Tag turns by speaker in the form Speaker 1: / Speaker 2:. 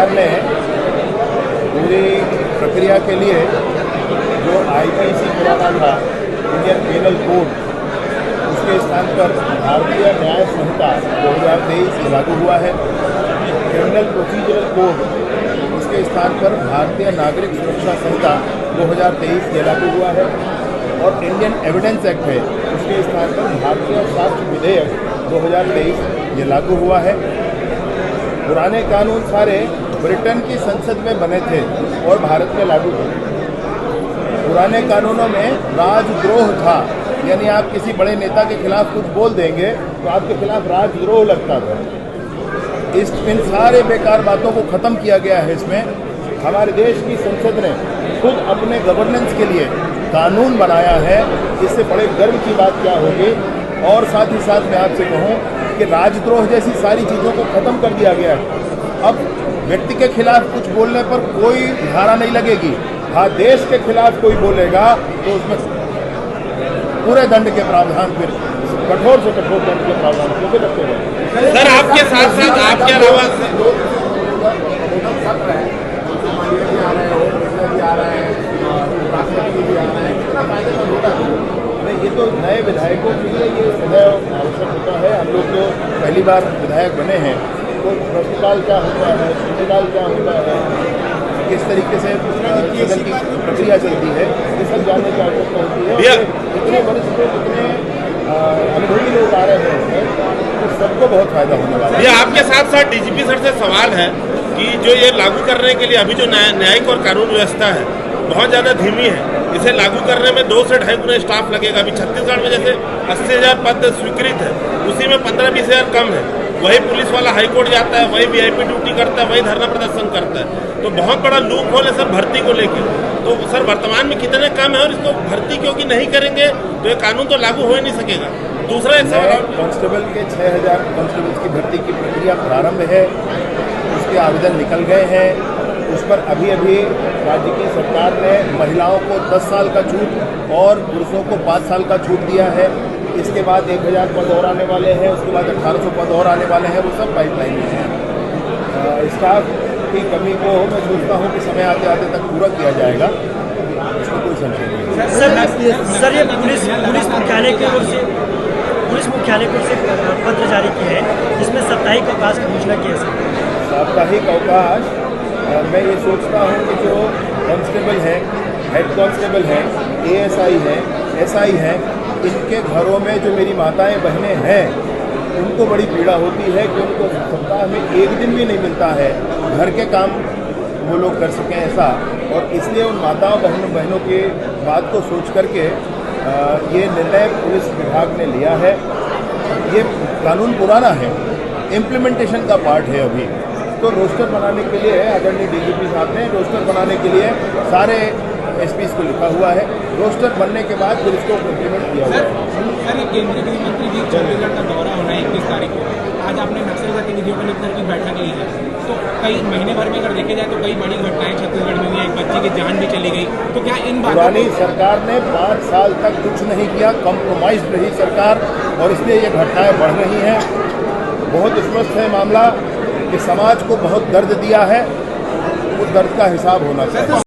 Speaker 1: सरकार ने पूरी प्रक्रिया के लिए जो आईपीसी पुराना था, इंडियन पेनल कोड, उसके स्थान पर भारतीय न्याय संहिता 2023 लागू हुआ है। क्रिमिनल प्रोसीजरल कोड, उसके स्थान पर भारतीय नागरिक सुरक्षा संहिता 2023 ये लागू हुआ है। और इंडियन एविडेंस एक्ट है, उसके स्थान पर भारतीय साक्ष्य विधेयक 2023 ये लागू हुआ है। पुराने कानून सारे ब्रिटेन की संसद में बने थे और भारत में लागू हुए। पुराने कानूनों में राजद्रोह था, यानी आप किसी बड़े नेता के खिलाफ कुछ बोल देंगे तो आपके खिलाफ राजद्रोह लगता था। इन सारे बेकार बातों को ख़त्म किया गया है। इसमें हमारे देश की संसद ने खुद अपने गवर्नेंस के लिए कानून बनाया है। इससे बड़े गर्व की बात क्या होगी। और साथ ही साथ मैं आपसे कहूँ कि राजद्रोह जैसी सारी चीज़ों को ख़त्म कर दिया गया है। अब व्यक्ति के खिलाफ कुछ बोलने पर कोई धारा नहीं लगेगी। हाँ, देश के खिलाफ कोई बोलेगा तो उसमें पूरे दंड के प्रावधान, फिर कठोर से कठोर दंड के प्रावधान क्योंकि लगते हैं।
Speaker 2: सर, आपके साथ साथ आपके अलावा
Speaker 1: ये तो नए विधायकों के लिए ये सदैव आवश्यक होता है। हम लोग जो पहली बार विधायक बने हैं तो प्रश्नकाल क्या होता है, शून्यकाल क्या होता है, किस तरीके से सदन की प्रक्रिया चलती है, ये सब जानने की आवश्यकता होती है। इतने वरिष्ठ, इतने अनुभवी लोग आ रहे हैं तो सबको बहुत फायदा होने वाला है।
Speaker 2: ये आपके साथ साथ डीजीपी सर से सवाल है कि जो ये लागू करने के लिए अभी जो न्यायिक और कानून व्यवस्था है बहुत ज़्यादा धीमी है। इसे लागू करने में 2 से 2.5 गुना स्टाफ लगेगा। अभी छत्तीसगढ़ में जैसे 80,000 पद स्वीकृत है, उसी में 15-20 हज़ार कम है। वही पुलिस वाला हाईकोर्ट जाता है, वही वीआईपी ड्यूटी करता है, वही धरना प्रदर्शन करता है। तो बहुत बड़ा लूप होल है सर भर्ती को लेकर। तो सर वर्तमान में कितने कम है और इसको भर्ती क्योंकि नहीं करेंगे तो ये कानून तो लागू हो ही नहीं सकेगा। दूसरा एक सवाल,
Speaker 1: कांस्टेबल के 6,000 कांस्टेबल्स की भर्ती की प्रक्रिया प्रारंभ है। उसके आवेदन निकल गए हैं। उस पर अभी राज्य की सरकार ने महिलाओं को 10 साल का छूट और पुरुषों को 5 साल का छूट दिया है। इसके बाद 1,000 पद और आने वाले हैं, उसके बाद 1,800 पद और आने वाले हैं। वो सब पाइपलाइन में हैं। स्टाफ की कमी को मैं सोचता हूँ कि समय आते आते तक पूरा किया जाएगा, इसमें कोई संशय नहीं।
Speaker 3: सर ये पुलिस मुख्यालय की ओर से पत्र जारी किया है जिसमें साप्ताहिक अवकाश की घोषणा की है। सर
Speaker 1: साप्ताहिक अवकाश, मैं ये सोचता हूँ कि जो कांस्टेबल हैं, हेड कांस्टेबल हैं, एएसआई हैं, एसआई हैं, इनके घरों में जो मेरी माताएं बहनें हैं उनको बड़ी पीड़ा होती है कि उनको सप्ताह में 1 दिन भी नहीं मिलता है घर के काम वो लोग कर सकें ऐसा। और इसलिए उन माताओं बहनों की बात को सोच करके ये निर्णय पुलिस विभाग ने लिया है। ये कानून पुराना है, इम्प्लीमेंटेशन का पार्ट है अभी। तो रोस्टर बनाने के लिए आदरणीय डीजीपी साहब ने रोस्टर बनाने के लिए सारे एसपीज को लिखा हुआ है। रोस्टर बनने के बाद फिर इसको इम्प्लीमेंट किया हुआ है।
Speaker 4: सर, ये केंद्रीय गृह मंत्री जी छत्तीसगढ़ का दौरा होना है 21 तारीख को। आज आपने नक्सल गतिविधियों को लेकर की बैठक ली है, तो कई महीने भर में अगर देखे जाए तो कई बड़ी घटनाएं छत्तीसगढ़ में हुई हैं। एक बच्चे की जान भी चली गई। तो क्या इन
Speaker 1: पुरानी सरकार ने 5 साल तक कुछ नहीं किया, कॉम्प्रोमाइज रही सरकार, और इसलिए ये घटनाएं बढ़ रही हैं। बहुत स्पष्ट है मामला कि समाज को बहुत दर्द दिया है, उस दर्द का हिसाब होना चाहिए।